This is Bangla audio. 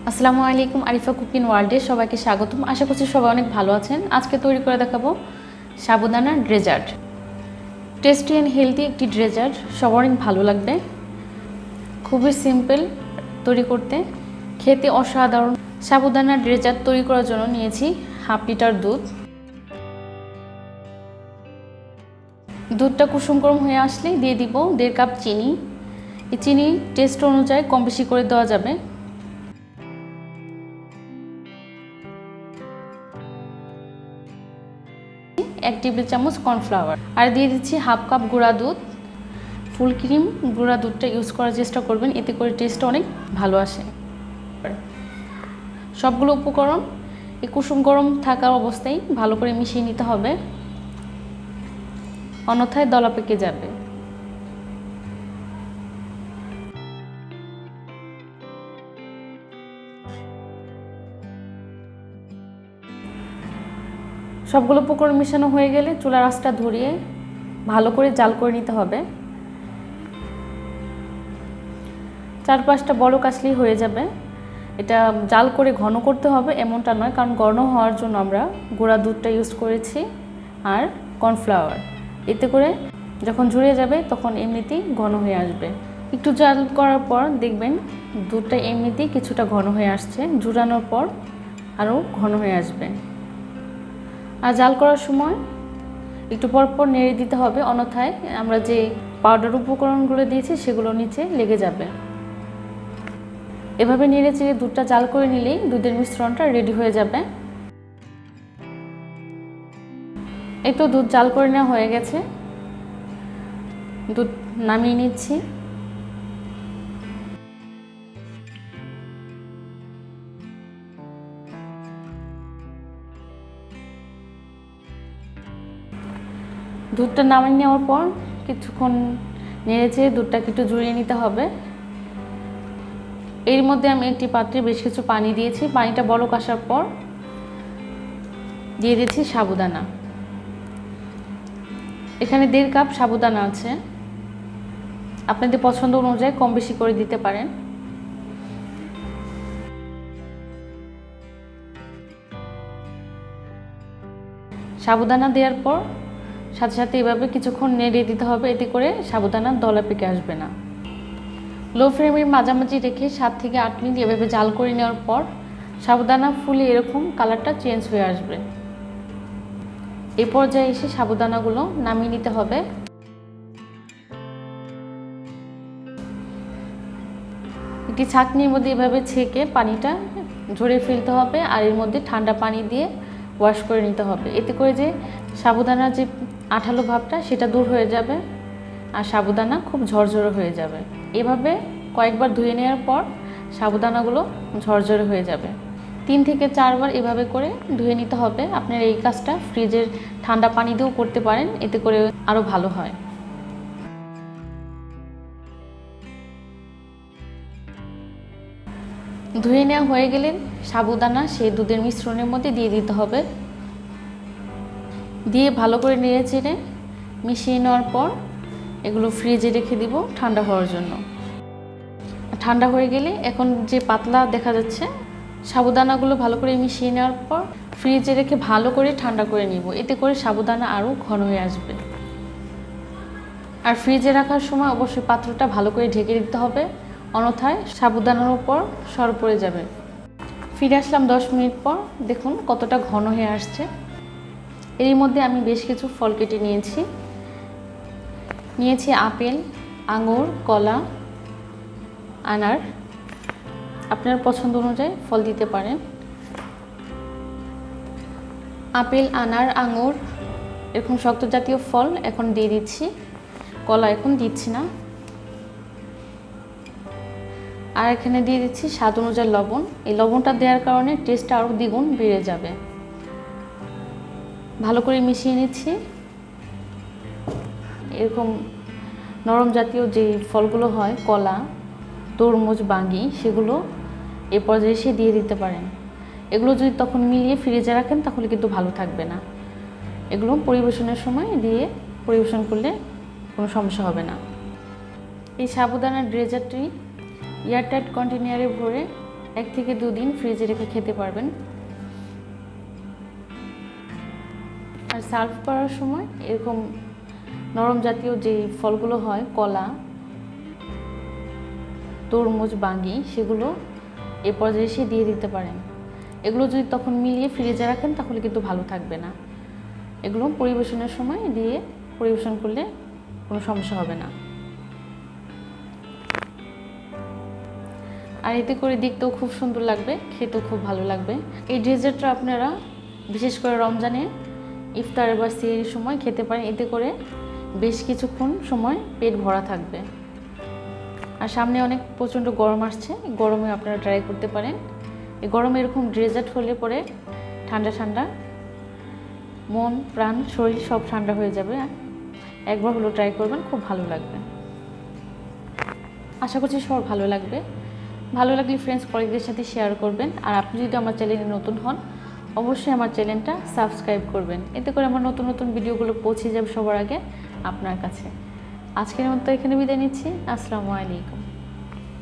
আসসালামু আলাইকুম, আরিফা কুকিং ওয়ার্ল্ডে সবাইকে স্বাগতম। আশা করছি সবাই অনেক ভালো আছেন। আজকে তৈরি করে দেখাবো সাবুদানার ডেজার্ট। টেস্টি অ্যান্ড হেলদি একটি ডেজার্ট, সবার অনেক ভালো লাগবে। খুবই সিম্পল তৈরি করতে, খেতে অসাধারণ। সাবুদানার ডেজার্ট তৈরি করার জন্য নিয়েছি হাফ লিটার দুধ। দুধটা কুসুম গরম হয়ে আসলেই দিয়ে দিব 1.5 কাপ চিনি। এই চিনি টেস্ট অনুযায়ী কম বেশি করে দেওয়া যাবে। 1 টেবিল চামচ কর্নফ্লাওয়ার আর দিয়ে দিচ্ছি হাফ কাপ গুঁড়া দুধ। ফুল ক্রিম গুঁড়া দুধটা ইউজ করার চেষ্টা করবেন, এতে করে টেস্ট অনেক ভালো আসে। সবগুলো উপকরণ এই কুসুম গরম থাকা অবস্থায় ভালো করে মিশিয়ে নিতে হবে, অন্যথায় দলা পেকে যাবে। সবগুলো উপকরণ মেশানো হয়ে গেলে চুলার আঁচটা ধরিয়ে ভালো করে জাল করে নিতে হবে। 4-5টা বলক আসলেই হয়ে যাবে। এটা জাল করে ঘন করতে হবে এমনটা নয়, কারণ ঘন হওয়ার জন্য আমরা গুঁড়া দুধটা ইউজ করেছি আর কর্নফ্লাওয়ার। এতে করে যখন ঝরে যাবে তখন এমনিতেই ঘন হয়ে আসবে। একটু জাল করার পর দেখবেন দুধটা এমনিতেই কিছুটা ঘন হয়ে আসছে, ঝরানোর পর আরও ঘন হয়ে আসবে। আর জাল করার সময় একটু পরপর নেড়ে দিতে হবে, অন্যথায় আমরা যে পাউডার উপকরণগুলো দিয়েছি সেগুলো নিচে লেগে যাবে। এভাবে নেড়ে চেড়ে দুধটা জাল করে নিলেই দুধের মিশ্রণটা রেডি হয়ে যাবে। এই তো দুধ জাল করে নেওয়া হয়ে গেছে, দুধ নামিয়ে নিচ্ছি। দুধটা নামিয়ে নেওয়ার পর কিছুক্ষণ নেড়েচেড়ে দুধটাকে একটু জুড়িয়ে নিতে হবে। এর মধ্যে আমি একটি পাত্রে বেশ কিছু পানি দিয়েছি। পানিটা বলক আসার পর দিয়ে দিয়েছি সাবুদানা। এখানে 1.5 কাপ সাবুদানা আছে, আপনাদের পছন্দ অনুযায়ী কম বেশি করে দিতে পারেন। সাবুদানা দেওয়ার পর সাথে সাথে এভাবে কিছুক্ষণ নেড়ে দিতে হবে, এতে করে সাবুদানা দলা পেকে আসবে না। লো ফ্লেমের মাঝামাঝি রেখে 7 থেকে 8 মিনিট এভাবে জাল করে নেওয়ার পর সাবুদানা ফুলে এরকম কালারটা চেঞ্জ হয়ে আসবে। এই পর্যায়ে এসে সাবুদানাগুলো নামিয়ে নিতে হবে। একটি ছাঁকনির মধ্যে এভাবে ছেঁকে পানিটা ঝরিয়ে ফেলতে হবে, আর এর মধ্যে ঠান্ডা পানি দিয়ে ওয়াশ করে নিতে হবে। এতে করে যে সাবুদানার যে আঠালো ভাবটা সেটা দূর হয়ে যাবে আর সাবুদানা খুব ঝরঝরে হয়ে যাবে। এভাবে কয়েকবার ধুয়ে নেওয়ার পর সাবুদানাগুলো ঝরঝরে হয়ে যাবে। 3 থেকে 4 বার এভাবে করে ধুয়ে নিতে হবে। আপনারা এই কাজটা ফ্রিজের ঠান্ডা পানি দিয়েও করতে পারেন, এতে করে আরও ভালো হয়। ধুয়ে নেওয়া হয়ে গেলে সাবুদানা সেই দুধের মিশ্রণের মধ্যে দিয়ে দিতে হবে। দিয়ে ভালো করে নেড়ে চেড়ে মিশিয়ে নেওয়ার পর এগুলো ফ্রিজে রেখে দিব ঠান্ডা হওয়ার জন্য। ঠান্ডা হয়ে গেলে এখন যে পাতলা দেখা যাচ্ছে সাবুদানাগুলো ভালো করে মিশিয়ে নেওয়ার পর ফ্রিজে রেখে ভালো করে ঠান্ডা করে নিব, এতে করে সাবুদানা আরও ঘন হয়ে আসবে। আর ফ্রিজে রাখার সময় অবশ্যই পাত্রটা ভালো করে ঢেকে দিতে হবে, অন্যথায় সাবুদানার উপর সর পড়ে যাবে। ফিরে আসলাম 10 মিনিট পর, দেখুন কতটা ঘন হয়ে আসছে। এর মধ্যে আমি বেশ কিছু ফল কেটে নিয়েছি আপেল, আঙুর, কলা, আনার। আপনার পছন্দ অনুযায়ী ফল দিতে পারেন। আপেল, আনার, আঙুর এরকম শক্ত জাতীয় ফল এখন দিয়ে দিচ্ছি, কলা এখন দিচ্ছি না। আর এখানে দিয়ে দিচ্ছি স্বাদ অনুযায়ী লবণ। এই লবণটা দেওয়ার কারণে টেস্টটা আরও দ্বিগুণ বেড়ে যাবে। ভালো করে মিশিয়ে নিচ্ছি। এরকম নরম জাতীয় যে ফলগুলো হয়, কলা, তরমুজ, বাঙ্গি, সেগুলো এ পর্যায়ে এসে দিয়ে দিতে পারেন। এগুলো যদি তখন মিলিয়ে ফ্রিজে রাখেন তাহলে কিন্তু ভালো থাকবে না। এগুলো পরিবেশনের সময় দিয়ে পরিবেশন করলে কোনো সমস্যা হবে না। এই সাবুদানার ডেজার্টটি এয়ারটাইট কন্টেনারে ভরে 1 থেকে 2 দিন ফ্রিজে রেখে খেতে পারবেন। আর সার্ভ করার সময় এরকম নরম জাতীয় যে ফলগুলো হয়, কলা, তরমুজ, বাঙ্গি, সেগুলো এই পর্যায়ে এসে দিয়ে দিতে পারেন। এগুলো যদি তখন মিলিয়ে ফ্রিজে রাখেন তাহলে কিন্তু ভালো থাকবে না। এগুলো পরিবেশনের সময় দিয়ে পরিবেশন করলে কোনো সমস্যা হবে না। আর এতে করে দেখতেও খুব সুন্দর লাগবে, খেতেও খুব ভালো লাগবে। এই ডেজার্টটা আপনারা বিশেষ করে রমজানে ইফতার বা সেহরির সময় খেতে পারেন। এতে করে বেশ কিছুক্ষণ সময় পেট ভরা থাকবে। আর সামনে অনেক প্রচণ্ড গরম আসছে, গরমে আপনারা ট্রাই করতে পারেন। এই গরমে এরকম ডেজার্ট হলে পরে ঠান্ডা ঠান্ডা মন, প্রাণ, শরীর সব ঠান্ডা হয়ে যাবে। একবার হলো ট্রাই করবেন, খুব ভালো লাগবে। আশা করছি সবার ভালো লাগবে। ভালো লাগলে ফ্রেন্ডস, কলিগদের সাথে শেয়ার করবেন। আর আপনি যদি আমার চ্যানেলে নতুন হন, অবশ্যই আমার চ্যানেলটা সাবস্ক্রাইব করবেন। এতে করে আমার নতুন নতুন ভিডিওগুলো পৌঁছে যাবে সবার আগে আপনার কাছে। আজকের মতো এখানে বিদায় নিচ্ছি। আসসালামু আলাইকুম।